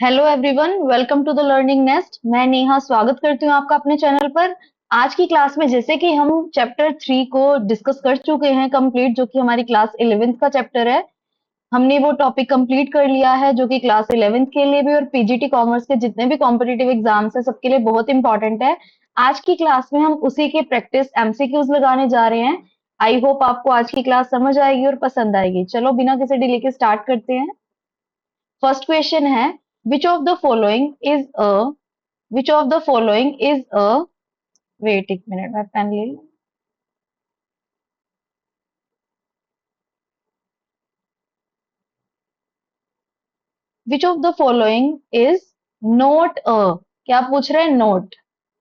Hello everyone, welcome to the learning nest. मैं नेहा स्वागत करती हूँ आपका अपने चैनल पर। आज की क्लास में जैसे कि हम चैप्टर 3 को डिस्कस कर चुके हैं कंप्लीट, जो कि हमारी क्लास 11th का चैप्टर है। हमने वो टॉपिक कंप्लीट कर लिया है जो कि क्लास 11th के लिए भी और पीजीटी कॉमर्स के जितने भी कॉम्पिटिटिव एग्जाम्स है सबके लिए बहुत इंपॉर्टेंट है। आज की क्लास में हम उसी के प्रैक्टिस एमसीक्यूज लगाने जा रहे हैं। आई होप आपको आज की क्लास समझ आएगी और पसंद आएगी। चलो बिना किसी डिले के स्टार्ट करते हैं। फर्स्ट क्वेश्चन है, which of the following is a which of the following is a wait एक मिनट मैं पेन ले लूं। which of the following is not a, क्या पूछ रहे हैं?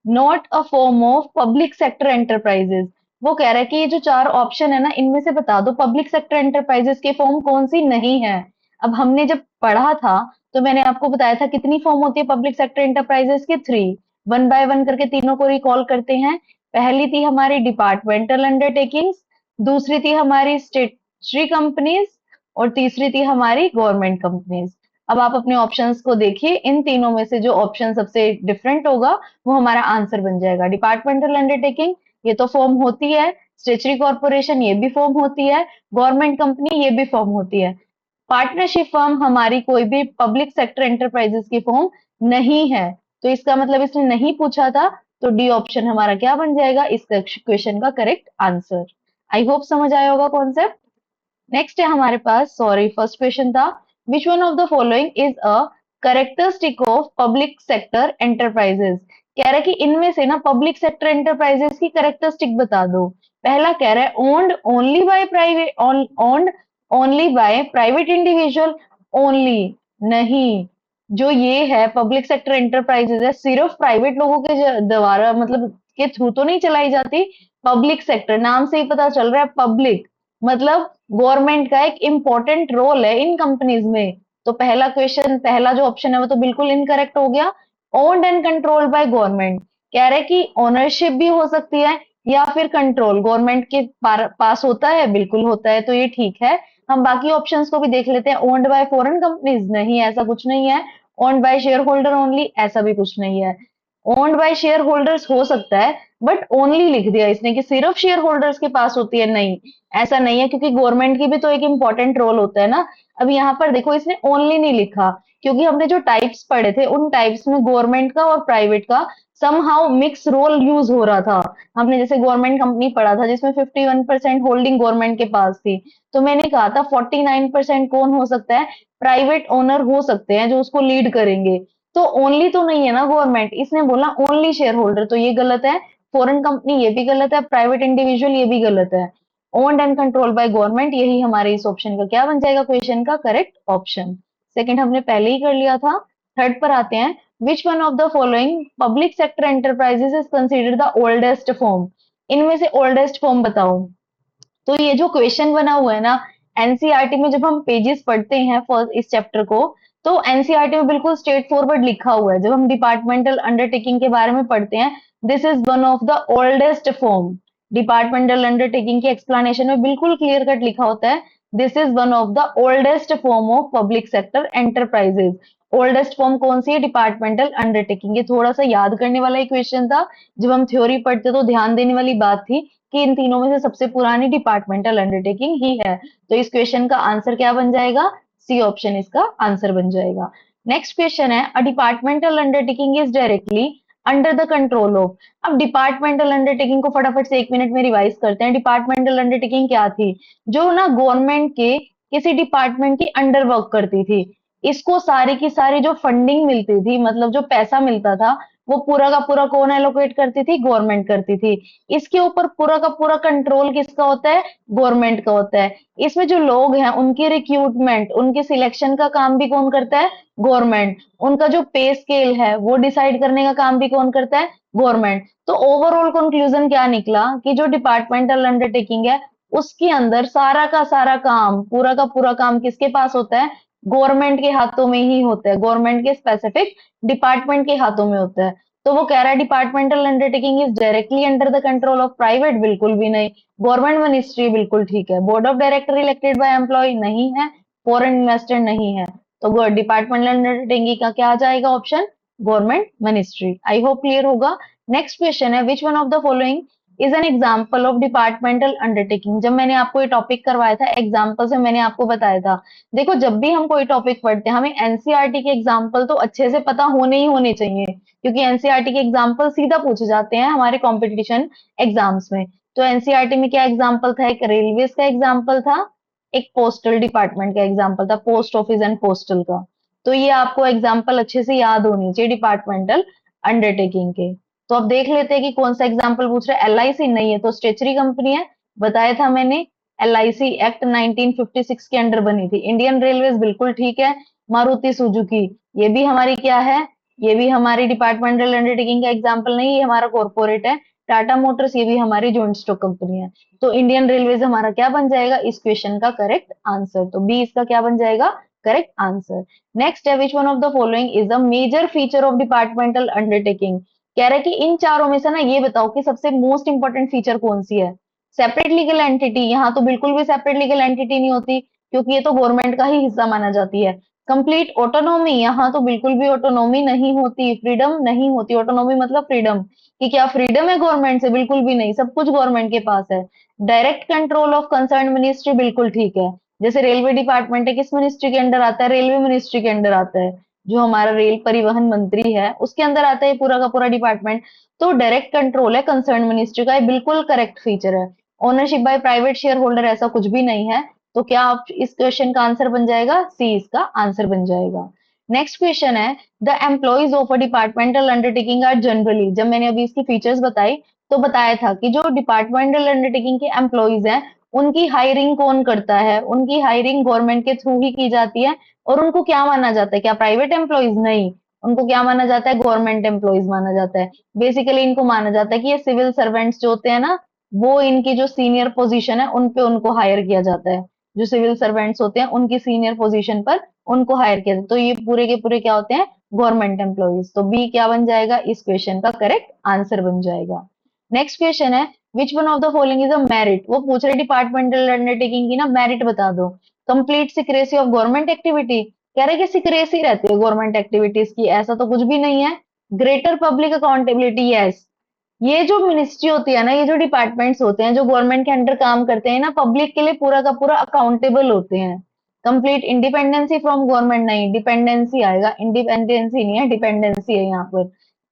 Not a form of public sector enterprises. वो कह रहा है कि ये जो चार ऑप्शन है ना, इनमें से बता दो पब्लिक सेक्टर एंटरप्राइजेस की फॉर्म कौन सी नहीं है। अब हमने जब पढ़ा था तो मैंने आपको बताया था कितनी फॉर्म होती है पब्लिक सेक्टर एंटरप्राइजेस की, थ्री। वन बाय वन करके तीनों को रिकॉल करते हैं। पहली थी हमारी डिपार्टमेंटल अंडरटेकिंग्स, दूसरी थी हमारी स्टेटरी कंपनीज और तीसरी थी हमारी गवर्नमेंट कंपनीज। अब आप अपने ऑप्शंस को देखिए, इन तीनों में से जो ऑप्शन सबसे डिफरेंट होगा वो हमारा आंसर बन जाएगा। डिपार्टमेंटल अंडरटेकिंग ये तो फॉर्म होती है, स्टेचुरी कॉर्पोरेशन ये भी फॉर्म होती है, गवर्नमेंट कंपनी ये भी फॉर्म होती है। पार्टनरशिप फर्म हमारी कोई भी पब्लिक सेक्टर एंटरप्राइजेस की फॉर्म नहीं है। तो इसका मतलब इसने नहीं पूछा था, तो डी ऑप्शन हमारा क्या बन जाएगा इस क्वेश्चन का करेक्ट आंसर। आई होप समझ आया होगा कॉन्सेप्ट। नेक्स्ट है हमारे पास, सॉरी फर्स्ट क्वेश्चन था, विच one of the following is a characteristic of public sector enterprises. कह रहा है कि इनमें से ना पब्लिक सेक्टर एंटरप्राइजेस की कैरेक्टरिस्टिक बता दो। पहला कह रहा है owned only by private, owned only by private individual. Only नहीं, जो ये है पब्लिक सेक्टर एंटरप्राइजेस है सिर्फ प्राइवेट लोगों के द्वारा, मतलब के थ्रू तो नहीं चलाई जाती। पब्लिक सेक्टर नाम से ही पता चल रहा है, पब्लिक मतलब गवर्नमेंट का एक इंपॉर्टेंट रोल है इन कंपनीज में। तो पहला क्वेश्चन, पहला जो ऑप्शन है वो तो बिल्कुल इनकरेक्ट हो गया। Owned and controlled by government, कह रहे हैं कि ओनरशिप भी हो सकती है या फिर कंट्रोल गवर्नमेंट के पास होता है, बिल्कुल होता है, तो ये ठीक है। हम बाकी ऑप्शंस को भी देख लेते हैं। ओन्ड बाय फॉरेन कंपनीज, नहीं ऐसा कुछ नहीं है। Owned by share holder only, ऐसा भी कुछ नहीं है। ओन्ड बाय शेयर होल्डर्स हो सकता है, बट ओनली लिख दिया इसने कि सिर्फ शेयर होल्डर्स के पास होती है, नहीं ऐसा नहीं है, क्योंकि गवर्नमेंट की भी तो एक इंपॉर्टेंट रोल होता है ना। अब यहाँ पर देखो इसने ओनली नहीं लिखा, क्योंकि हमने जो टाइप्स पढ़े थे उन टाइप्स में गवर्नमेंट का और प्राइवेट का समहाउ मिक्स रोल यूज हो रहा था। हमने जैसे गवर्नमेंट कंपनी पढ़ा था जिसमें 51% होल्डिंग गवर्नमेंट के पास थी, तो मैंने कहा था 49% कौन हो सकता है, प्राइवेट ओनर हो सकते हैं जो उसको लीड करेंगे। तो ओनली तो नहीं है ना गवर्नमेंट, इसने बोला ओनली शेयर होल्डर, तो ये गलत है। फॉरेन कंपनी ये भी गलत है, प्राइवेट इंडिविजुअल ये भी गलत है। Owned and control by government, यही हमारे इस ऑप्शन का क्या बन जाएगा क्वेश्चन का करेक्ट ऑप्शन। सेकंड हमने पहले ही कर लिया था। थर्ड पर आते हैं, विच one of the following public sector enterprises is considered the oldest form. इनमें से ओल्डेस्ट फॉर्म बताओ। तो ये जो क्वेश्चन बना हुआ है ना, एनसीईआरटी में जब हम पेजेस पढ़ते हैं फर्स्ट इस चैप्टर को, तो एनसीईआरटी में बिल्कुल स्ट्रेट फॉरवर्ड लिखा हुआ है। जब हम डिपार्टमेंटल अंडरटेकिंग के बारे में पढ़ते हैं, this is one of the oldest form. Departmental undertaking की एक्सप्लेनेशन में बिल्कुल क्लियर कट लिखा होता है, this is one of the oldest form of public sector enterprises. Oldest form कौन सी है? Departmental undertaking. ये थोड़ा सा याद करने वाला ही क्वेश्चन था। जब हम थ्योरी पढ़ते तो ध्यान देने वाली बात थी कि इन तीनों में से सबसे पुरानी डिपार्टमेंटल अंडरटेकिंग ही है। तो इस क्वेश्चन का आंसर क्या बन जाएगा? सी ऑप्शन इसका आंसर बन जाएगा। नेक्स्ट क्वेश्चन है, अ departmental undertaking is directly under the control of. अब डिपार्टमेंटल अंडरटेकिंग को फटाफट से 1 मिनट में रिवाइज करते हैं। डिपार्टमेंटल अंडरटेकिंग क्या थी? जो ना गवर्नमेंट के किसी डिपार्टमेंट की अंडर वर्क करती थी। इसको सारी की सारी जो फंडिंग मिलती थी, मतलब जो पैसा मिलता था, वो पूरा का पूरा कौन एलोकेट करती थी? गवर्नमेंट करती थी। इसके ऊपर पूरा का पूरा कंट्रोल किसका होता है? गवर्नमेंट का होता है। इसमें जो लोग हैं उनकी रिक्रूटमेंट, उनके सिलेक्शन का काम भी कौन करता है? गवर्नमेंट। उनका जो पे स्केल है वो डिसाइड करने का काम भी कौन करता है? गवर्नमेंट। तो ओवरऑल कंक्लूजन क्या निकला कि जो डिपार्टमेंटल अंडरटेकिंग है उसके अंदर सारा का सारा काम, पूरा का पूरा काम किसके पास होता है? गवर्नमेंट के हाथों में ही होता है, गवर्नमेंट के स्पेसिफिक डिपार्टमेंट के हाथों में होता है। तो वो कह रहा है departmental undertaking is directly under the control of private, बिल्कुल भी नहीं। गवर्नमेंट मिनिस्ट्री, बिल्कुल ठीक है। Board of director elected by employ, नहीं है। फॉरेन इन्वेस्टर, नहीं है। तो डिपार्टमेंटल अंडरटेकिंग का क्या आ जाएगा option, government ministry. I hope clear होगा। नेक्स्ट क्वेश्चन है, which one of the following is an example of departmental undertaking. जब मैंने आपको ये टॉपिक करवाया था एग्जाम्पल से मैंने आपको बताया था, देखो जब भी हम कोई टॉपिक पढ़ते हैं हमें एनसीईआरटी के एग्जाम्पल तो अच्छे से पता होने ही होने चाहिए, क्योंकि एनसीईआरटी के एग्जाम्पल सीधा पूछे जाते हैं हमारे कॉम्पिटिशन एग्जाम्स में। तो एनसीईआरटी में क्या एग्जाम्पल था, एक रेलवेज का एग्जाम्पल था, एक पोस्टल डिपार्टमेंट का एग्जाम्पल था, पोस्ट ऑफिस एंड पोस्टल का। तो ये आपको एग्जाम्पल अच्छे से याद होनी चाहिए डिपार्टमेंटल अंडरटेकिंग के। तो अब देख लेते हैं कि कौन सा एग्जाम्पल पूछ रहा है। एलआईसी नहीं है तो स्टेचरी कंपनी है, बताया था मैंने। एलआईसी एक्ट 1956 के अंडर बनी थी। इंडियन रेलवेज बिल्कुल ठीक है। मारुति सुजुकी ये भी हमारी क्या है, ये भी हमारी डिपार्टमेंटल अंडरटेकिंग का एग्जाम्पल नहीं, ये हमारा कॉर्पोरेट है। टाटा मोटर्स ये भी हमारी जॉइंट स्टॉक कंपनी है। तो इंडियन रेलवेज हमारा क्या बन जाएगा इस क्वेश्चन का करेक्ट आंसर। तो बी इसका क्या बन जाएगा करेक्ट आंसर। नेक्स्ट है, which one of the following is the major feature of departmental undertaking. कह रहा है कि इन चारों में से ना ये बताओ कि सबसे मोस्ट इंपॉर्टेंट फीचर कौन सी है। सेपरेट लीगल एंटिटी, यहाँ तो बिल्कुल भी सेपरेट लीगल एंटिटी नहीं होती, क्योंकि ये तो गवर्नमेंट का ही हिस्सा माना जाती है। कंप्लीट ऑटोनॉमी, यहाँ तो बिल्कुल भी ऑटोनॉमी नहीं होती, फ्रीडम नहीं होती। ऑटोनॉमी मतलब फ्रीडम, कि क्या फ्रीडम है गवर्नमेंट से, बिल्कुल भी नहीं, सब कुछ गवर्नमेंट के पास है। Direct control of concern ministry बिल्कुल ठीक है। जैसे रेलवे डिपार्टमेंट है, किस मिनिस्ट्री के अंडर आता है, रेलवे मिनिस्ट्री के अंडर आता है। जो हमारा रेल परिवहन मंत्री है उसके अंदर आता है पूरा का पूरा डिपार्टमेंट। तो डायरेक्ट कंट्रोल है कंसर्न मिनिस्ट्री का, ये बिल्कुल करेक्ट फीचर है। Ownership bye private share holder ऐसा कुछ भी नहीं है। तो क्या आप इस क्वेश्चन का आंसर बन जाएगा सी, इसका आंसर बन जाएगा। नेक्स्ट क्वेश्चन है, the employees of a departmental undertaking are generally. जब मैंने अभी इसकी फीचर्स बताई तो बताया था कि जो डिपार्टमेंटल अंडरटेकिंग के एम्प्लॉइज हैं उनकी हायरिंग कौन करता है, उनकी हायरिंग गवर्नमेंट के थ्रू ही की जाती है। और उनको क्या माना जाता है, क्या प्राइवेट एम्प्लॉइज, नहीं, उनको क्या माना जाता है गवर्नमेंट एम्प्लॉइज माना जाता है। बेसिकली इनको माना जाता है कि ये सिविल सर्वेंट्स जो होते हैं ना, वो इनकी जो सीनियर पोजीशन है उन पे उनको हायर किया जाता है। जो सिविल सर्वेंट्स होते हैं उनकी सीनियर पोजीशन पर उनको हायर किया जाता है। तो ये पूरे के पूरे क्या होते हैं गवर्नमेंट एम्प्लॉइज। तो बी क्या बन जाएगा इस क्वेश्चन का करेक्ट आंसर बन जाएगा। नेक्स्ट क्वेश्चन है, which one of the following is a merit. वो पूछ रहे डिपार्टमेंटल अंडरटेकिंग की ना मेरिट बता दो। Complete secrecy of government activity, कह रहे कि सिक्रेसी रहती है गवर्नमेंट एक्टिविटीज की, ऐसा तो कुछ भी नहीं है। ग्रेटर पब्लिक अकाउंटेबिलिटी, यस, ये जो मिनिस्ट्री होती है ना, ये जो डिपार्टमेंट्स होते हैं जो गवर्नमेंट के अंडर काम करते हैं ना, पब्लिक के लिए पूरा का पूरा अकाउंटेबल होते हैं। कंप्लीट इंडिपेंडेंसी फ्रॉम गवर्नमेंट नहीं, डिपेंडेंसी आएगा, इंडिपेंडेंसी नहीं है डिपेंडेंसी है यहाँ पर,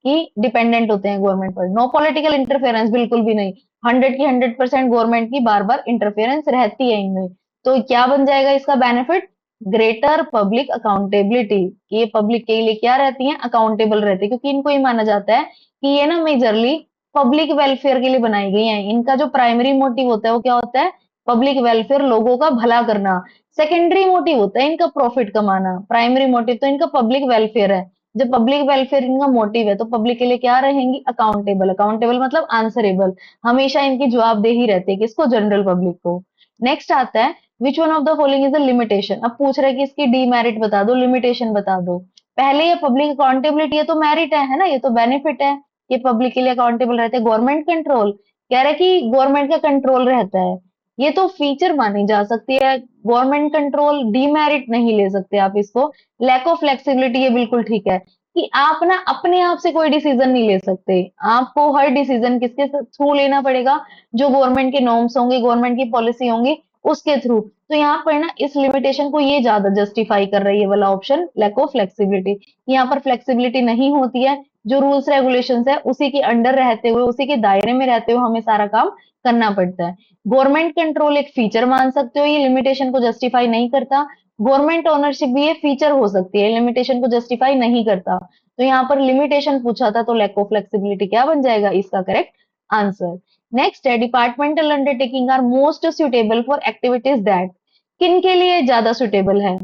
कि डिपेंडेंट होते हैं गवर्नमेंट पर। नो पॉलिटिकल इंटरफेरेंस बिल्कुल भी नहीं, 100 की 100% गवर्नमेंट की बार बार इंटरफेरेंस रहती है इनमें। तो क्या बन जाएगा इसका बेनिफिट, ग्रेटर पब्लिक अकाउंटेबिलिटी। ये पब्लिक के लिए क्या रहती है अकाउंटेबल रहती है, क्योंकि इनको ये माना जाता है कि ये ना मेजरली पब्लिक वेलफेयर के लिए बनाई गई हैं। इनका जो प्राइमरी मोटिव होता है वो क्या होता है, पब्लिक वेलफेयर, लोगों का भला करना। सेकेंडरी मोटिव होता है इनका प्रॉफिट कमाना, प्राइमरी मोटिव तो इनका पब्लिक वेलफेयर है। जब पब्लिक वेलफेयर इनका मोटिव है तो पब्लिक के लिए क्या रहेंगी अकाउंटेबल। अकाउंटेबल मतलब आंसरेबल, हमेशा इनकी जवाबदेही रहती है किसको, जनरल पब्लिक को। नेक्स्ट आता है, which one of the following is a limitation. अब पूछ रहे कि इसकी डीमेरिट बता दो, लिमिटेशन बता दो। पहले ये पब्लिक अकाउंटेबिलिटी, ये तो मेरिट है ना, ये तो बेनिफिट है, ये पब्लिक के लिए अकाउंटेबल रहते हैं। गवर्नमेंट कंट्रोल, कह रहे कि गवर्नमेंट का कंट्रोल रहता है, ये तो फीचर मानी जा सकती है। गवर्नमेंट कंट्रोल डीमेरिट नहीं ले सकते आप इसको। लैक ऑफ फ्लेक्सिबिलिटी, ये बिल्कुल ठीक है, कि आप ना अपने आप से कोई डिसीजन नहीं ले सकते, आपको हर डिसीजन किसके थ्रू लेना पड़ेगा, जो गवर्नमेंट के नॉर्म्स होंगे, गवर्नमेंट की पॉलिसी होंगी उसके थ्रू। तो यहाँ पर ना इस लिमिटेशन को ये ज्यादा जस्टिफाई कर रही है वाला ऑप्शन, लैक ऑफ फ्लेक्सिबिलिटी। यहाँ पर फ्लेक्सिबिलिटी नहीं होती है, जो रूल्स रेगुलेशंस है उसी के अंडर रहते हुए, उसी के दायरे में रहते हुए हमें सारा काम करना पड़ता है। गवर्नमेंट कंट्रोल एक फीचर मान सकते हो, ये लिमिटेशन को जस्टिफाई नहीं करता। गवर्नमेंट ओनरशिप भी ये फीचर हो सकती है, लिमिटेशन को जस्टिफाई नहीं करता। तो यहाँ पर लिमिटेशन पूछा था तो लैक ऑफ फ्लेक्सिबिलिटी क्या बन जाएगा इसका करेक्ट आंसर। नेक्स्ट है, departmental undertaking are most suitable for activities that, किन के लिए ज्यादा सुटेबल है,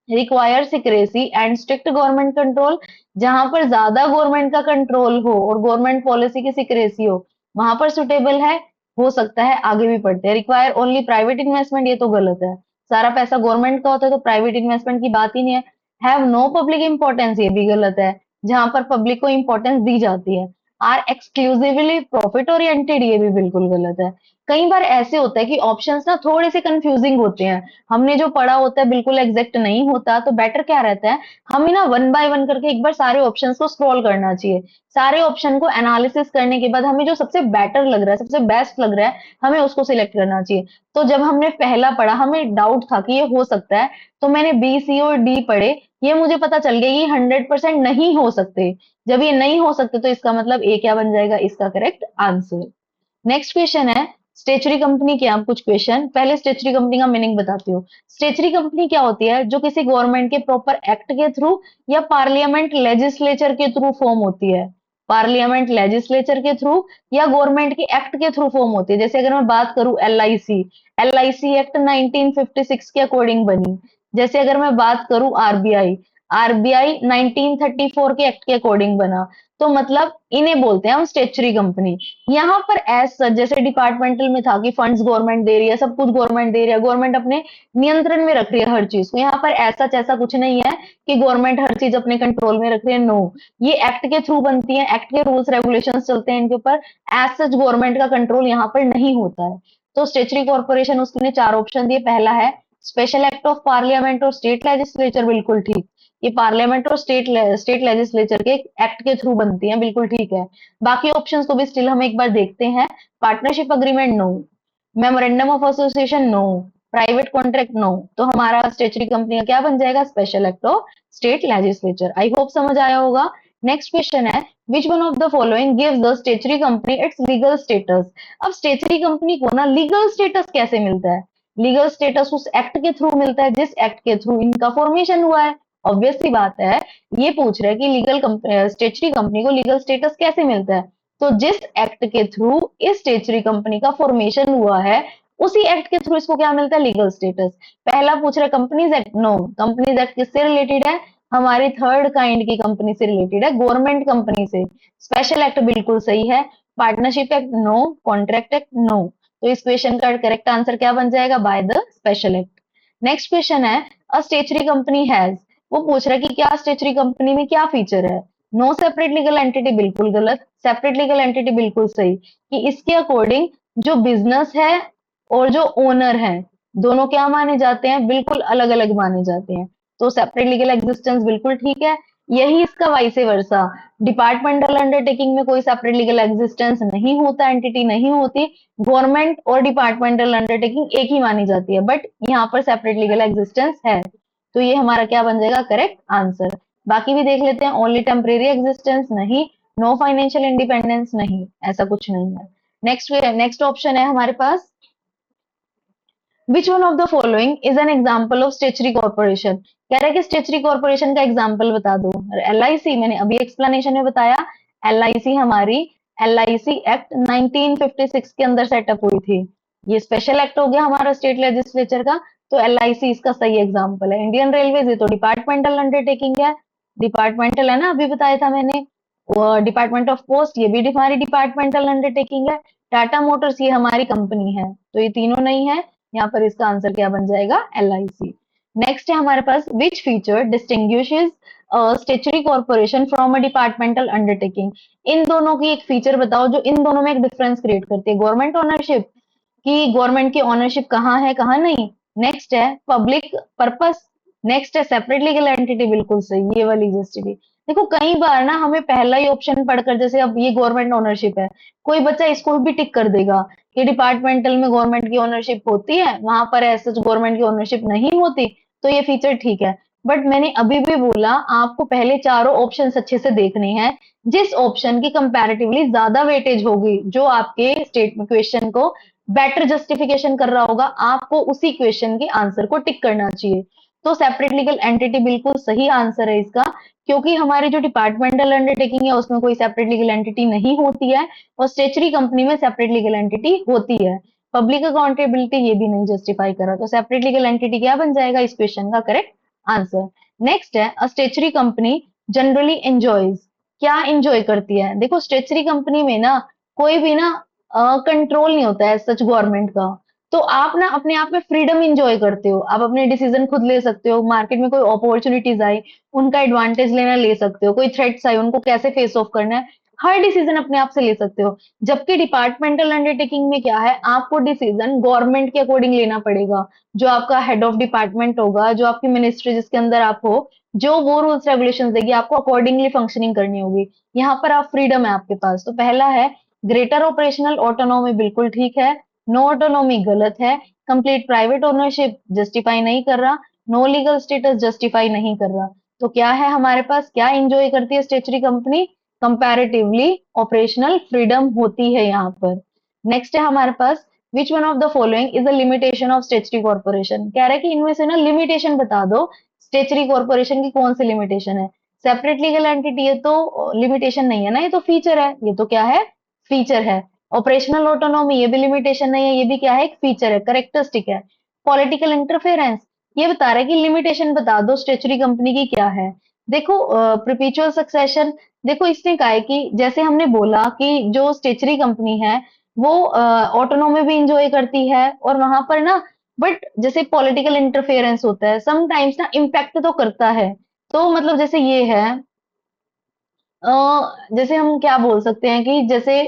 require secrecy and strict government control. जहां पर ज्यादा गवर्नमेंट का कंट्रोल हो और गवर्नमेंट पॉलिसी की सिक्रेसी हो वहां पर सुटेबल है, हो सकता है आगे भी पढ़ते हैं। रिक्वायर ओनली प्राइवेट इन्वेस्टमेंट, ये तो गलत है, सारा पैसा गवर्नमेंट का होता है तो प्राइवेट इन्वेस्टमेंट की बात ही नहीं है। हैव नो पब्लिक इंपॉर्टेंस, ये भी गलत है, जहां पर पब्लिक को इंपॉर्टेंस दी जाती है। आर एक्सक्लूसिवली प्रॉफिट ओरिएंटेड, ये भी बिल्कुल गलत है। कई बार ऐसे होता है कि ऑप्शंस ना थोड़े से कंफ्यूजिंग होते हैं, हमने जो पढ़ा होता है बिल्कुल एग्जैक्ट नहीं होता, तो बेटर क्या रहता है, हमें ना वन बाय वन करके एक बार सारे ऑप्शंस को स्क्रॉल करना चाहिए। सारे ऑप्शन को एनालिसिस करने के बाद हमें जो सबसे बेटर लग रहा है, सबसे बेस्ट लग रहा है, हमें उसको सिलेक्ट करना चाहिए। तो जब हमने पहला पढ़ा, हमें डाउट था कि ये हो सकता है, तो मैंने बी, सी और डी पढ़े। ये मुझे पता चल गया ये 100% नहीं हो सकते। जब ये नहीं हो सकते, तो इसका मतलब ए क्या बन जाएगा, इसका करेक्ट आंसर। नेक्स्ट क्वेश्चन है, स्टेचुरी कंपनी क्या, कुछ क्वेश्चन पहले स्टेचुरी कंपनी का मीनिंग बताती हूँ। स्टेचुरी कंपनी क्या होती है, जो किसी गवर्नमेंट के प्रॉपर एक्ट के थ्रू या पार्लियामेंट लेजिस्लेचर के थ्रू फॉर्म होती है। पार्लियामेंट लेजिस्लेचर के थ्रू या गवर्नमेंट के एक्ट के थ्रू फॉर्म होती है। जैसे अगर मैं बात करूं एलआईसी, एलआईसी एक्ट 1956 के अकॉर्डिंग बनी। जैसे अगर मैं बात करूं आरबीआई, आरबीआई 1934 के एक्ट के अकॉर्डिंग बना। तो मतलब इन्हें बोलते हैं हम स्टेचुरी कंपनी। यहाँ पर एज सच जैसे डिपार्टमेंटल में था कि फंड्स गवर्नमेंट दे रही है, सब कुछ गवर्नमेंट दे रही है, गवर्नमेंट अपने नियंत्रण में रख रही है हर चीज को। यहाँ पर ऐसा ऐसा कुछ नहीं है कि गवर्नमेंट हर चीज अपने कंट्रोल में रख रही है, नो। ये एक्ट के थ्रू बनती है, एक्ट के रूल्स रेगुलेशंस चलते हैं इनके ऊपर। एज सच गवर्नमेंट का कंट्रोल यहाँ पर नहीं होता है। तो स्टेचुरी कॉर्पोरेशन, उसने चार ऑप्शन दिए। पहला है स्पेशल एक्ट ऑफ पार्लियामेंट और स्टेट लेजिस्लेचर, बिल्कुल ठीक। ये पार्लियामेंट और स्टेट लेजिस्लेचर के एक्ट के थ्रू बनती है, बिल्कुल ठीक है। बाकी ऑप्शंस को भी स्टिल हम एक बार देखते हैं। Partnership agreement, no. Memorandum of association, no. Private contract, no. तो हमारा स्टेचुरी कंपनी का क्या बन जाएगा, special act of state legislature. I hope समझ आया होगा। नेक्स्ट क्वेश्चन है, which one of the following gives the statutory company its legal status. अब स्टेचुरी कंपनी को ना लीगल स्टेटस कैसे मिलता है, लीगल स्टेटस उस एक्ट के थ्रू मिलता है जिस एक्ट के थ्रू इनका फॉर्मेशन हुआ है। ऑब्वियस सी बात है, ये पूछ रहा है कि स्टेचुरी कंपनी को लीगल स्टेटस कैसे मिलता है। तो जिस एक्ट के थ्रू इस स्टेचुरी कंपनी का फॉर्मेशन हुआ है, उसी एक्ट के थ्रू इसको क्या मिलता है, लीगल स्टेटस। पहला पूछ रहा है companies act, no. Companies act किससे रिलेटेड है, हमारी थर्ड काइंड की कंपनी से रिलेटेड है, गवर्नमेंट कंपनी से। स्पेशल एक्ट बिल्कुल सही है। Partnership act, no. Contract act, no. तो इस क्वेश्चन का करेक्ट आंसर क्या बन जाएगा, by the special act. Next question है, अ स्टेचुरी कंपनी हैज, वो पूछ रहा है कि क्या स्टेचुरी कंपनी में क्या फीचर है। नो सेपरेट लीगल एंटिटी, बिल्कुल गलत। सेपरेट लीगल एंटिटी बिल्कुल सही, कि इसके अकॉर्डिंग जो बिजनेस है और जो ओनर है, दोनों क्या माने जाते हैं, बिल्कुल अलग अलग माने जाते हैं। तो सेपरेट लीगल एग्जिस्टेंस बिल्कुल ठीक है। यही इसका वाइसे वर्सा, डिपार्टमेंटल अंडरटेकिंग में कोई सेपरेट लीगल एग्जिस्टेंस नहीं होता, एंटिटी नहीं होती। गवर्नमेंट और डिपार्टमेंटल अंडरटेकिंग एक ही मानी जाती है, बट यहाँ पर सेपरेट लीगल एग्जिस्टेंस है। तो ये हमारा क्या बन जाएगा, करेक्ट आंसर। बाकी भी देख लेते हैं, ओनली टेम्परेरी एग्जिस्टेंस नहीं, नो फाइनेंशियल इंडिपेंडेंस नहीं, ऐसा कुछ नहीं है। नेक्स्ट नेक्स्ट ऑप्शन है हमारे पास, which one of the following is an example of statutory corporation. कह रहा है कि स्टेचुरी कॉर्पोरेशन का एग्जाम्पल बता दो। एलआईसी मैंने अभी एक्सप्लेनेशन में बताया, एलआईसी हमारी एलआईसी एक्ट 1956 के अंदर सेटअप हुई थी। ये स्पेशल एक्ट हो गया हमारा स्टेट लेजिस्लेचर का। तो एलआईसी इसका सही एग्जाम्पल है। इंडियन रेलवे ये तो डिपार्टमेंटल अंडरटेकिंग है, डिपार्टमेंटल है ना, अभी बताया था मैंने। डिपार्टमेंट ऑफ पोस्ट, ये भी हमारी डिपार्टमेंटल अंडरटेकिंग है। टाटा मोटर्स ये हमारी कंपनी है, तो ये तीनों नहीं है। यहाँ पर इसका आंसर क्या बन जाएगा, एलआईसी। नेक्स्ट है हमारे पास, which feature distinguishes statutory corporation from a departmental undertaking. इन दोनों की एक फीचर बताओ जो इन दोनों में एक डिफरेंस क्रिएट करती है। गवर्नमेंट ओनरशिप, कि गवर्नमेंट की ओनरशिप कहाँ है कहाँ नहीं। नेक्स्ट है पब्लिक पर्पस। नेक्स्ट है सेपरेट लीगल एंटिटी, बिल्कुल सही, ये वाली जस्टिफी। देखो कई बार ना हमें पहला ही ऑप्शन पढ़कर, जैसे अब ये गवर्नमेंट ओनरशिप है, कोई बच्चा इसको भी टिक कर देगा कि डिपार्टमेंटल में गवर्नमेंट की ओनरशिप होती है, वहां पर ऐसे गवर्नमेंट की ओनरशिप नहीं होती, तो ये फीचर ठीक है। बट मैंने अभी भी बोला, आपको पहले चारों ऑप्शन अच्छे से देखने हैं। जिस ऑप्शन की कंपैरेटिवली ज्यादा वेटेज होगी, जो आपके स्टेटमेंट क्वेश्चन को बेटर जस्टिफिकेशन कर रहा होगा, आपको उसी क्वेश्चन के आंसर को टिक करना चाहिए। तो सेपरेट लीगल एंटिटी बिल्कुल सही आंसर है इसका, क्योंकि हमारी जो डिपार्टमेंटल अंडरटेकिंग है उसमें कोई सेपरेट लीगल एंटिटी नहीं होती है, और स्टेचुरी कंपनी में सेपरेट लीगल एंटिटी होती है। पब्लिक अकाउंटेबिलिटी ये भी नहीं जस्टिफाई करा, तो सेपरेट लीगल एंटिटी क्या बन जाएगा इस क्वेश्चन का करेक्ट आंसर। नेक्स्ट है, a statutory company generally enjoys, क्या एंजॉय करती है। देखो स्टेचुरी कंपनी में ना कोई भी ना कंट्रोल नहीं होता है सच गवर्नमेंट का। तो आप ना अपने आप में फ्रीडम इंजॉय करते हो, आप अपने डिसीजन खुद ले सकते हो। मार्केट में कोई अपॉर्चुनिटीज आए, उनका एडवांटेज लेना ले सकते हो। कोई थ्रेट्स आए, उनको कैसे फेस ऑफ करना है, हर डिसीजन अपने आप से ले सकते हो। जबकि डिपार्टमेंटल अंडरटेकिंग में क्या है, आपको डिसीजन गवर्नमेंट के अकॉर्डिंग लेना पड़ेगा। जो आपका हेड ऑफ डिपार्टमेंट होगा, जो आपकी मिनिस्ट्री जिसके अंदर आप हो, जो वो रूल्स रेगुलेशंस देगी, आपको अकॉर्डिंगली फंक्शनिंग करनी होगी। यहाँ पर आप फ्रीडम है आपके पास। तो पहला है ग्रेटर ऑपरेशनल ऑटोनॉमी, बिल्कुल ठीक है। नो ऑटोनॉमी गलत है। कंप्लीट प्राइवेट ओनरशिप जस्टिफाई नहीं कर रहा। नो लीगल स्टेटस जस्टिफाई नहीं कर रहा। तो क्या है हमारे पास, क्या इंजॉय करती है statutory company? Comparatively operational freedom होती है यहाँ पर। नेक्स्ट है हमारे पास, which one of the following is a limitation of statutory corporation. कह रहा है कि इनमें से ना लिमिटेशन बता दो, स्टेचुरी कॉर्पोरेशन की कौन सी लिमिटेशन है। सेपरेट लीगल एंटिटी है तो लिमिटेशन नहीं है ना, ये तो फीचर है। ये तो क्या है, फीचर है। ऑपरेशनल ऑटोनॉमी, ये भी लिमिटेशन नहीं है, ये भी क्या है, एक फीचर है, करेक्टरिस्टिक है। पॉलिटिकल इंटरफेरेंस, ये बता रहा है कि लिमिटेशन बता दो स्टेचुरी कंपनी की क्या है। देखो परपेचुअल सक्सेशन, देखो इसने कहा है कि जैसे हमने बोला कि जो स्टेचुरी कंपनी है वो ऑटोनॉमी भी इंजॉय करती है, और वहां पर ना, बट जैसे पॉलिटिकल इंटरफेरेंस होता है समटाइम्स ना, इम्पैक्ट तो करता है। तो मतलब जैसे ये है, जैसे हम क्या बोल सकते हैं कि जैसे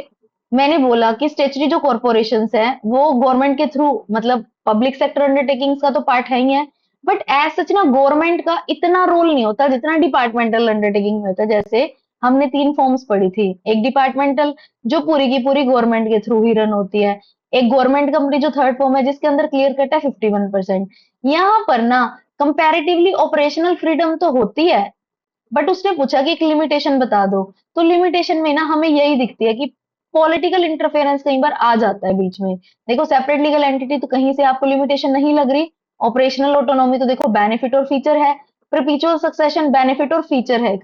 मैंने बोला कि स्टेचुरी जो कॉरपोरेशंस है वो गवर्नमेंट के थ्रू, मतलब पब्लिक सेक्टर अंडरटेकिंग्स का तो पार्ट है ही है। बट एज सच ना गवर्नमेंट का इतना रोल नहीं होता जितना डिपार्टमेंटल अंडरटेकिंग में होता है। जैसे हमने तीन फॉर्म्स पढ़ी थी, एक डिपार्टमेंटल जो पूरी की पूरी गवर्नमेंट के थ्रू ही रन होती है, एक गवर्नमेंट कंपनी जो थर्ड फॉर्म है जिसके अंदर क्लियर कट है 51%। यहाँ पर ना कंपैरेटिवली ऑपरेशनल फ्रीडम तो होती है, बट उसने पूछा कि एक लिमिटेशन बता दो। तो लिमिटेशन में ना हमें यही दिखती है कि पॉलिटिकल इंटरफेरेंस कई बार आ जाता है बीच में। देखो सेपरेट लीगल एंटिटी तो कहीं से आपको लिमिटेशन नहीं लग रही। ऑपरेशनल ऑटोनॉमी तो देखो बेनिफिट और फीचर है। परपेचुअल सक्सेशन बेनिफिट और फीचर है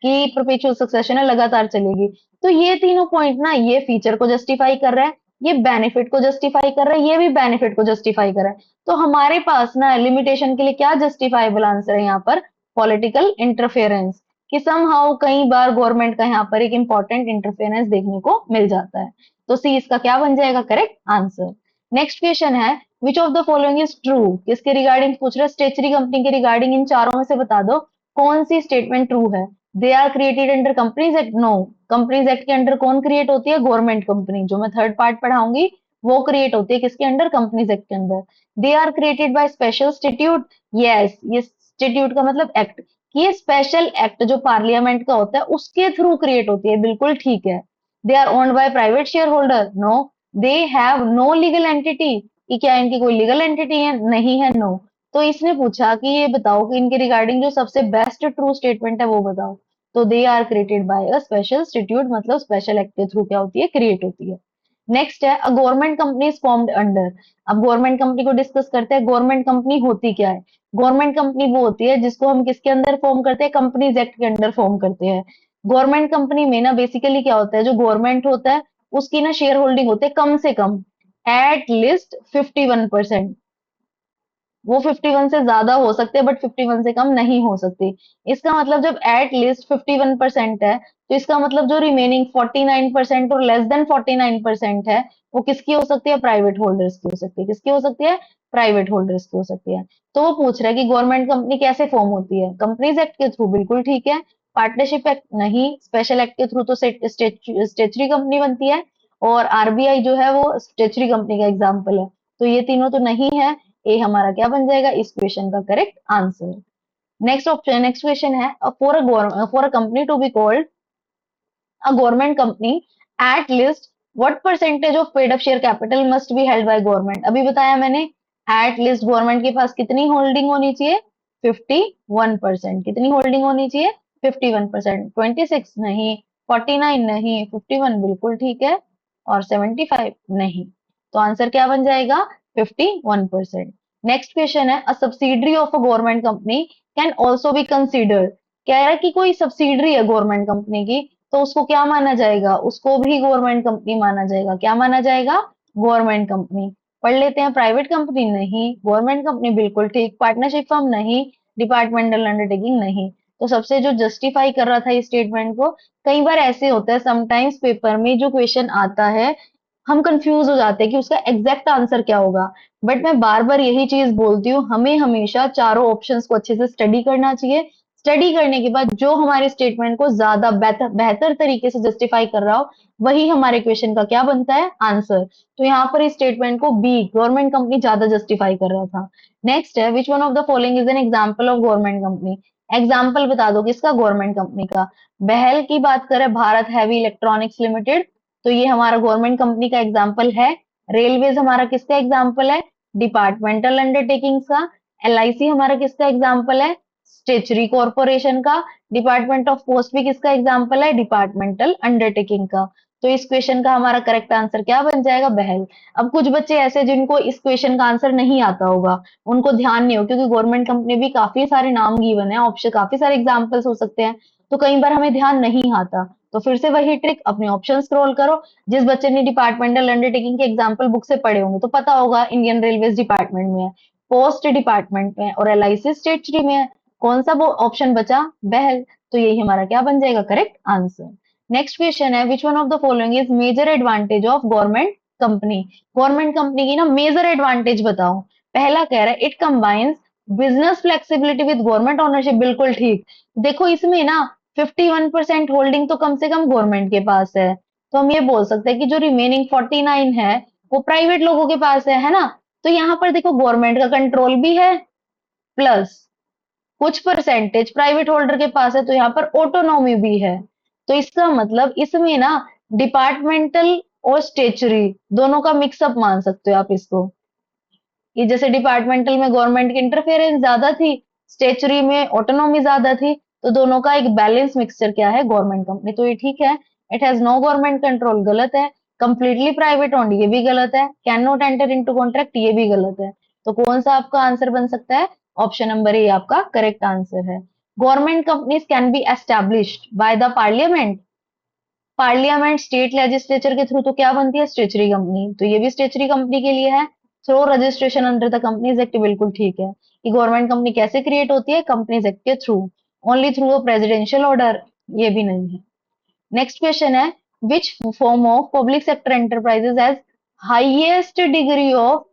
कि परपेचुअल सक्सेशन है, लगातार चलेगी। तो ये तीनों पॉइंट ना, ये फीचर को जस्टिफाई कर रहा है, ये बेनिफिट को जस्टिफाई कर रहा है, ये भी बेनिफिट को जस्टिफाई कर रहा है। तो हमारे पास ना लिमिटेशन के लिए क्या जस्टिफाइबल आंसर है यहाँ पर, पॉलिटिकल इंटरफेरेंस, कि समहाउ कई बार गवर्नमेंट का यहाँ पर एक इंपॉर्टेंट इंटरफेरेंस देखने को मिल जाता है। तो सी इसका क्या बन जाएगा करेक्ट आंसर। नेक्स्ट क्वेश्चन है, which of the following is true, किसके रिगार्डिंग पूछ रहा है, स्टेचुरी कंपनी के रिगार्डिंग इन चारों में से बता दो कौन सी स्टेटमेंट ट्रू है। They are created under companies act, no. Companies act के अंडर कौन क्रिएट होती है, गवर्नमेंट कंपनी, जो मैं थर्ड पार्ट पढ़ाऊंगी वो क्रिएट होती है किसके अंडर, कंपनीज एक्ट के अंदर। They are created by special statute, yes, ये इंस्टीट्यूट का मतलब एक्ट, कि ये स्पेशल एक्ट जो पार्लियामेंट का होता है उसके थ्रू क्रिएट होती है, बिल्कुल ठीक है। They are owned by private shareholder, no. They have no legal entity, कि क्या इनकी कोई लीगल एंटिटी है, नहीं है, नो। तो इसने पूछा कि ये बताओ कि इनके रिगार्डिंग जो सबसे बेस्ट ट्रू स्टेटमेंट है वो बताओ। तो they are created by a special institute, मतलब स्पेशल एक्ट के थ्रू क्या होती है, क्रिएट होती है। नेक्स्ट है, a government company is formed under. अब गवर्नमेंट कंपनी को डिस्कस करते हैं। गवर्नमेंट कंपनी होती क्या है, गवर्नमेंट कंपनी वो होती है जिसको हम किसके अंदर फॉर्म करते हैं, कंपनीज एक्ट के अंडर फॉर्म करते हैं। गवर्नमेंट कंपनी में ना बेसिकली क्या होता है, जो गवर्नमेंट होता है उसकी ना शेयर होल्डिंग होती है कम से कम एट लीस्ट 51%। वो 51 से ज्यादा हो सकते हैं बट 51 से कम नहीं हो सकती। इसका मतलब जब एट लीस्ट 51% है, तो इसका मतलब जो रिमेनिंग 49% और लेस देन 49% है वो किसकी हो सकती है, प्राइवेट होल्डर्स की हो सकती है। किसकी हो सकती है, प्राइवेट होल्डर्स की हो सकती है। तो वो पूछ रहा है कि गवर्नमेंट कंपनी कैसे फॉर्म होती है, कंपनीज एक्ट के थ्रू, बिल्कुल ठीक है। पार्टनरशिप एक्ट नहीं, स्पेशल एक्ट के थ्रू तो स्टेचुरी कंपनी बनती है, और आरबीआई जो है वो स्टेचुरी कंपनी का एग्जाम्पल है। तो ये तीनों तो नहीं है। ए हमारा क्या बन जाएगा इस क्वेश्चन का correct answer. Next option, next question है, for a company to be called a government company at least what percentage of paid up share capital must be held by government. अभी बताया मैंने, एट लीस्ट गवर्नमेंट के पास कितनी holding होनी चाहिए, 51%। कितनी holding होनी चाहिए, 51%। 26 नहीं, 49 नहीं, 51 बिल्कुल ठीक है, और 75 नहीं। तो आंसर क्या बन जाएगा, 51%। नेक्स्ट क्वेश्चन है, a subsidiary of a government company can also be considered. कह रहा है कि कोई सब्सिडरी है गवर्नमेंट कंपनी की, तो उसको क्या माना जाएगा, उसको भी गवर्नमेंट कंपनी माना जाएगा। क्या माना जाएगा, गवर्नमेंट कंपनी। पढ़ लेते हैं, प्राइवेट कंपनी नहीं, गवर्नमेंट कंपनी बिल्कुल ठीक, पार्टनरशिप फर्म नहीं, डिपार्टमेंटल अंडरटेकिंग नहीं। तो सबसे जो जस्टिफाई कर रहा था इस स्टेटमेंट को, कई बार ऐसे होता है समटाइम्स पेपर में जो क्वेश्चन आता है हम कंफ्यूज हो जाते हैं कि उसका एग्जैक्ट आंसर क्या होगा। बट मैं बार बार यही चीज बोलती हूँ, हमें हमेशा चारों ऑप्शंस को अच्छे से स्टडी करना चाहिए। स्टडी करने के बाद जो हमारे स्टेटमेंट को ज्यादा बेहतर बेहतर तरीके से जस्टिफाई कर रहा हो, वही हमारे क्वेश्चन का क्या बनता है, आंसर। तो यहाँ पर इस स्टेटमेंट को बी, गवर्नमेंट कंपनी, ज्यादा जस्टिफाई कर रहा था। नेक्स्ट है, which one of the following is an example of government company. Example बता दो किसका, गवर्नमेंट कंपनी का। बहल की बात करें, भारत हैवी इलेक्ट्रॉनिक्स लिमिटेड, तो ये हमारा गवर्नमेंट कंपनी का एग्जाम्पल है। रेलवेज हमारा किसका एग्जाम्पल है, डिपार्टमेंटल अंडरटेकिंग का। एलआईसी हमारा किसका एग्जाम्पल है, स्टेचरी कॉर्पोरेशन का। डिपार्टमेंट ऑफ पोस्ट भी किसका एग्जाम्पल है, डिपार्टमेंटल अंडरटेकिंग का। तो इस क्वेश्चन का हमारा करेक्ट आंसर क्या बन जाएगा, बहल। अब कुछ बच्चे ऐसे जिनको इस क्वेश्चन का आंसर नहीं आता होगा, उनको ध्यान नहीं हो, क्योंकि गवर्नमेंट कंपनी भी काफी सारे नाम गिवन है, ऑप्शन काफी सारे एग्जाम्पल्स हो सकते हैं, तो कई बार हमें ध्यान नहीं आता। तो फिर से वही ट्रिक, अपने ऑप्शन स्क्रॉल करो। जिस बच्चे ने डिपार्टमेंटल अंडरटेकिंग के एग्जाम्पल बुक से पढ़े होंगे तो पता होगा इंडियन रेलवेज डिपार्टमेंट में है, पोस्ट डिपार्टमेंट में, और एलआईसी स्टेचरी में है। कौन सा वो ऑप्शन बचा, बहल। तो यही हमारा क्या बन जाएगा, करेक्ट आंसर। नेक्स्ट क्वेश्चन है, which one of the following is major advantage of government company. Government company की ना मेजर एडवांटेज बताओ। पहला कह रहा है it combines business flexibility with government ownership, बिल्कुल ठीक। देखो इसमें ना 51% होल्डिंग तो कम से कम गवर्नमेंट के पास है, तो हम ये बोल सकते हैं कि जो रिमेनिंग 49 है वो प्राइवेट लोगों के पास है ना। तो यहाँ पर देखो गवर्नमेंट का कंट्रोल भी है, प्लस कुछ परसेंटेज प्राइवेट होल्डर के पास है, तो यहाँ पर ऑटोनॉमी भी है। तो इसका मतलब इसमें ना डिपार्टमेंटल और स्टेचुरी दोनों का मिक्सअप मान सकते हो आप इसको, कि जैसे डिपार्टमेंटल में गवर्नमेंट की इंटरफेरेंस ज्यादा थी, स्टेचुरी में ऑटोनॉमी ज्यादा थी, तो दोनों का एक बैलेंस मिक्सचर क्या है, गवर्नमेंट कंपनी। तो ये ठीक है। It has no government control, गलत है। कंप्लीटली प्राइवेट ओन्ड, ये भी गलत है। Can not enter into contract, ये भी गलत है। तो कौन सा आपका आंसर बन सकता है, ऑप्शन नंबर ए आपका करेक्ट आंसर है। Government companies can be established by the parliament. Parliament state legislature के थ्रू तो क्या बनती है, स्टेचुरी कंपनी, तो ये भी स्टेचुरी कंपनी के लिए है। Through registration under the companies act, बिल्कुल ठीक है। कि गवर्नमेंट कंपनी कैसे क्रिएट होती है, कंपनीज एक्ट के through, only through a presidential order, ये भी नहीं है। नेक्स्ट क्वेश्चन है, which form of public sector enterprises has highest degree of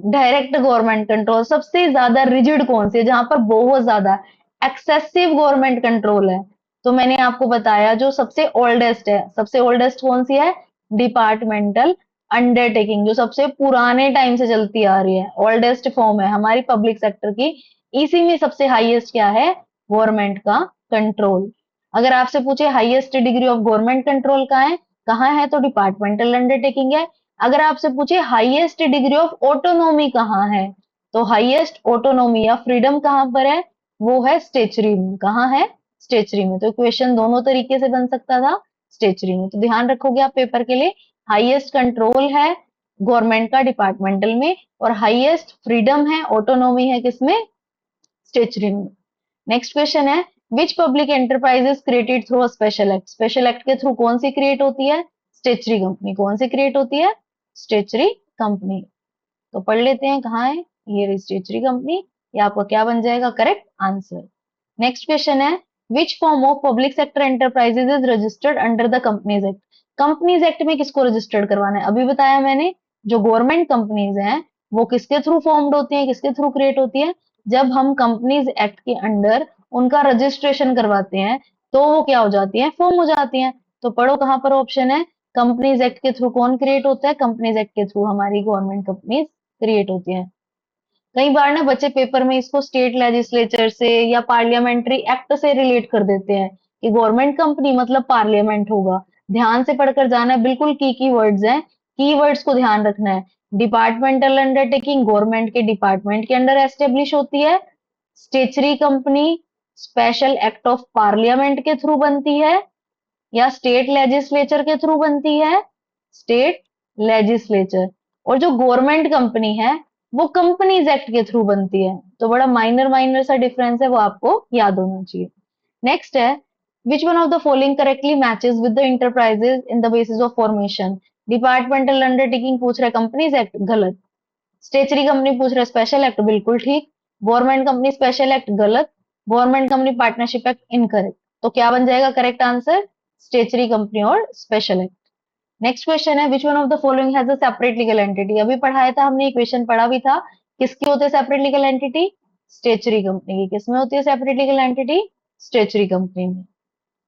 direct government control. सबसे ज्यादा रिजिड कौन सी है, जहां पर बहुत ज्यादा एक्सेसिव गवर्नमेंट कंट्रोल है। तो मैंने आपको बताया जो सबसे ओल्डेस्ट है, सबसे ओल्डेस्ट कौन सी है, डिपार्टमेंटल अंडरटेकिंग, जो सबसे पुराने टाइम से चलती आ रही है, ओल्डेस्ट फॉर्म है हमारी पब्लिक सेक्टर की। इसी में सबसे हाईएस्ट क्या है, गवर्नमेंट का कंट्रोल। अगर आपसे पूछे highest degree of government control कहाँ है तो डिपार्टमेंटल अंडरटेकिंग है। अगर आपसे पूछे हाईएस्ट डिग्री ऑफ ऑटोनॉमी कहाँ है, तो हाईएस्ट ऑटोनॉमी या फ्रीडम कहाँ पर है, वो है स्टेचुरी में। कहाँ है, स्टेचुरी में। तो क्वेश्चन दोनों तरीके से बन सकता था, स्टेचुरी में। तो ध्यान रखोगे आप पेपर के लिए, हाईएस्ट कंट्रोल है गवर्नमेंट का डिपार्टमेंटल में, और हाईएस्ट फ्रीडम है, ऑटोनॉमी है किसमें, स्टेचुरी में। नेक्स्ट क्वेश्चन है, which public enterprise is created through a special act. Special act के थ्रू कौन सी क्रिएट होती है, स्टेचुरी कंपनी। कौन सी क्रिएट होती है, स्टेचुरी कंपनी। तो पढ़ लेते हैं कहाँ है, ये स्टेचुरी कंपनी। ये आपका क्या बन जाएगा, करेक्ट आंसर। नेक्स्ट क्वेश्चन है, which form of public sector enterprises is registered under the companies act. Companies act में किसको रजिस्टर्ड करवाना है, अभी बताया मैंने। जो गवर्नमेंट कंपनीज हैं वो किसके थ्रू फॉर्म्ड होती हैं, किसके थ्रू क्रिएट होती है, जब हम कंपनीज एक्ट के अंडर उनका रजिस्ट्रेशन करवाते हैं, तो वो क्या हो जाती है, फॉर्म हो जाती हैं। तो पढ़ो कहाँ पर ऑप्शन है, कंपनीज एक्ट के थ्रू कौन क्रिएट होता है, कंपनीज एक्ट के थ्रू हमारी गवर्नमेंट कंपनीज क्रिएट होती हैं। कई बार ना बच्चे पेपर में इसको स्टेट लेजिस्लेचर से या पार्लियामेंट्री एक्ट से रिलेट कर देते हैं, कि गवर्नमेंट कंपनी मतलब पार्लियामेंट होगा। ध्यान से पढ़कर जाना है, बिल्कुल की वर्ड्स हैं, की वर्ड्स को ध्यान रखना है। डिपार्टमेंटल अंडरटेकिंग गवर्नमेंट के डिपार्टमेंट के अंडर एस्टेब्लिश होती है। Statutory company special act of parliament के थ्रू बनती है, या स्टेट लेजिस्लेचर के थ्रू बनती है, स्टेट लेजिस्लेचर। और जो गवर्नमेंट कंपनी है वो कंपनीज एक्ट के थ्रू बनती है। तो बड़ा माइनर माइनर सा डिफरेंस है, वो आपको याद होना चाहिए। नेक्स्ट है, which one of the following correctly matches with the enterprises in the basis of formation. Departmental undertaking पूछ रहा है, कंपनीज एक्ट गलत। स्टेचुरी कंपनी पूछ रहा है, स्पेशल एक्ट बिल्कुल ठीक। गवर्नमेंट कंपनी स्पेशल एक्ट गलत। Government company partnership act incorrect. तो क्या बन जाएगा करेक्ट आंसर, स्टेचुरी कंपनी और स्पेशल एक्ट। नेक्स्ट क्वेश्चन है, which one of the following has a separate legal entity. अभी पढ़ाया था हमने, क्वेश्चन पढ़ा भी था, किसकी होती है separate legal entity, statutory company की। किसमें होती है separate legal entity, statutory company में।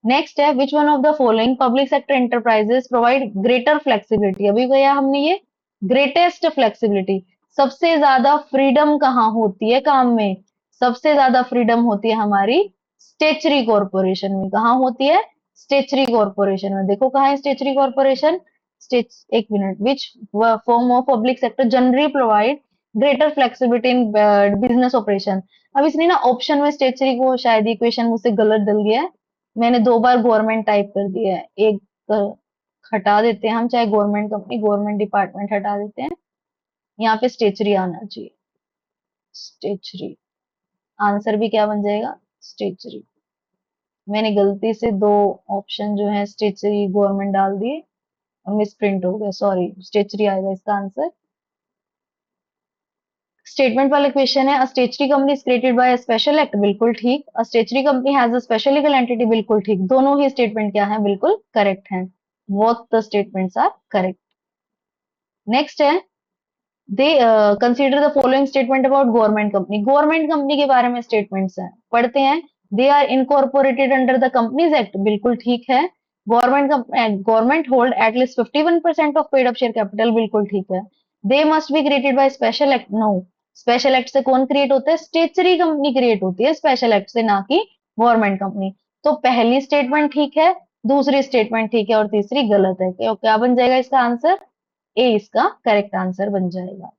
नेक्स्ट है which one of the following public sector enterprises provide greater flexibility. अभी गया हमने ये ग्रेटेस्ट फ्लेक्सिबिलिटी, सबसे ज्यादा फ्रीडम कहाँ होती है काम में? सबसे ज्यादा फ्रीडम होती है हमारी स्टेचुरी कॉरपोरेशन में। कहाँ होती है? स्टेचुरी कॉरपोरेशन में। देखो कहाँ है स्टेचुरी कॉरपोरेशन? स्टेच एक minute, which form of public sector generally provide greater flexibility in business operation. अब इसने ना ऑप्शन में स्टेचुरी को शायद इक्वेशन मुझसे गलत डल गया है, मैंने 2 बार गवर्नमेंट टाइप कर दिया है। एक हटा देते हैं हम, चाहे गवर्नमेंट कंपनी गवर्नमेंट डिपार्टमेंट हटा देते हैं, यहाँ पे स्टेचुरी आना चाहिए। स्टेचुरी आंसर भी क्या बन जाएगा? स्टेचुरी। मैंने गलती से 2 ऑप्शन जो है स्टेचुरी गवर्नमेंट डाल दिए और मिस प्रिंट हो गया, सॉरी। स्टेचुरी आएगा इसका आंसर। स्टेटमेंट वाले क्वेश्चन है, a statutory company is created by a special act, बिल्कुल ठीक। A statutory company has a special legal entity, बिल्कुल ठीक। दोनों ही स्टेटमेंट क्या है? बिल्कुल करेक्ट हैं। Both the statements are correct. Next है, they consider the following statement about government company. Government company के बारे में स्टेटमेंट्स हैं, पढ़ते हैं। They are incorporated under the companies act, बिल्कुल ठीक है। Government hold at least 51% of paid up share capital, बिल्कुल ठीक है। They must be created by special act, no. Special act से कौन क्रिएट होता है? स्टेचुरी कंपनी क्रिएट होती है स्पेशल एक्ट से, ना कि गवर्नमेंट कंपनी। तो पहली स्टेटमेंट ठीक है, दूसरी स्टेटमेंट ठीक है और तीसरी गलत है। क्या बन जाएगा इसका आंसर? ए इसका करेक्ट आंसर बन जाएगा।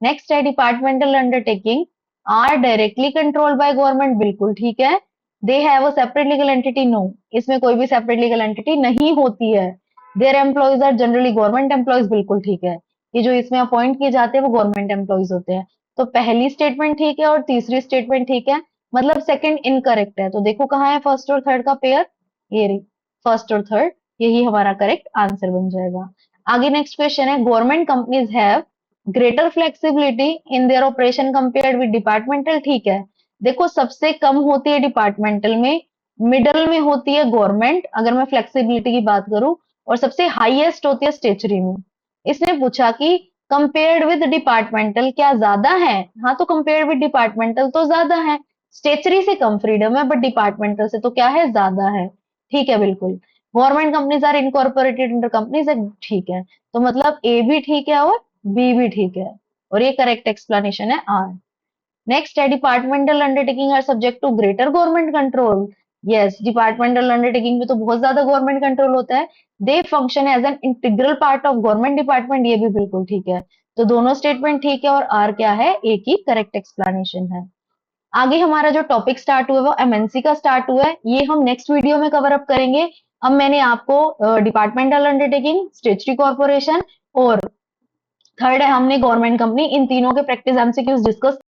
नेक्स्ट है, departmental undertaking are directly controlled by government, बिल्कुल ठीक है। They have a separate legal entity, no. इसमें कोई भी सेपरेट लीगल एंटिटी नहीं होती है। Their employees are generally government employees, बिल्कुल ठीक है। ये जो इसमें अपॉइंट किए जाते हैं वो गवर्नमेंट एम्प्लॉयज होते हैं। तो पहली स्टेटमेंट ठीक है और तीसरी स्टेटमेंट ठीक है, मतलब सेकंड इनकरेक्ट है। तो देखो कहाँ है फर्स्ट और थर्ड का पेयर, ये रही फर्स्ट और थर्ड, यही हमारा करेक्ट आंसर बन जाएगा। आगे नेक्स्ट क्वेश्चन है, government companies have greater flexibility in their operation compared with departmental, ठीक है। देखो सबसे कम होती है डिपार्टमेंटल में, मिडल में होती है गवर्नमेंट अगर मैं फ्लेक्सिबिलिटी की बात करूं, और सबसे हाईएस्ट होती है स्टेचुरी में। इसने पूछा कि कंपेयर्ड विद डिपार्टमेंटल क्या ज्यादा है? हाँ, तो कंपेयर्ड विद डिपार्टमेंटल तो ज्यादा है। स्टेचुरी से कम फ्रीडम है बट डिपार्टमेंटल से तो क्या है? ज्यादा है। ठीक है, बिल्कुल। Government companies are incorporated under companies act, ठीक है। तो मतलब ए भी ठीक है और बी भी ठीक है, और ये करेक्ट एक्सप्लेनेशन है आर। नेक्स्ट है, departmental undertaking are subject to greater government control. Yes, departmental undertaking में तो बहुत ज्यादा गवर्नमेंट कंट्रोल होता है। They function as an integral part of government department, ये भी बिल्कुल ठीक है। तो दोनों स्टेटमेंट ठीक है और आर क्या है? ए की करेक्ट एक्सप्लेनेशन है। आगे हमारा जो टॉपिक स्टार्ट हुआ है वो एमएनसी का स्टार्ट हुआ है, ये हम नेक्स्ट वीडियो में कवर अप करेंगे। अब मैंने आपको डिपार्टमेंटल अंडरटेकिंग, स्टेचुरी कॉर्पोरेशन और थर्ड है हमने गवर्नमेंट कंपनी, इन तीनों के प्रैक्टिस एमसीक्यूज डिस्कस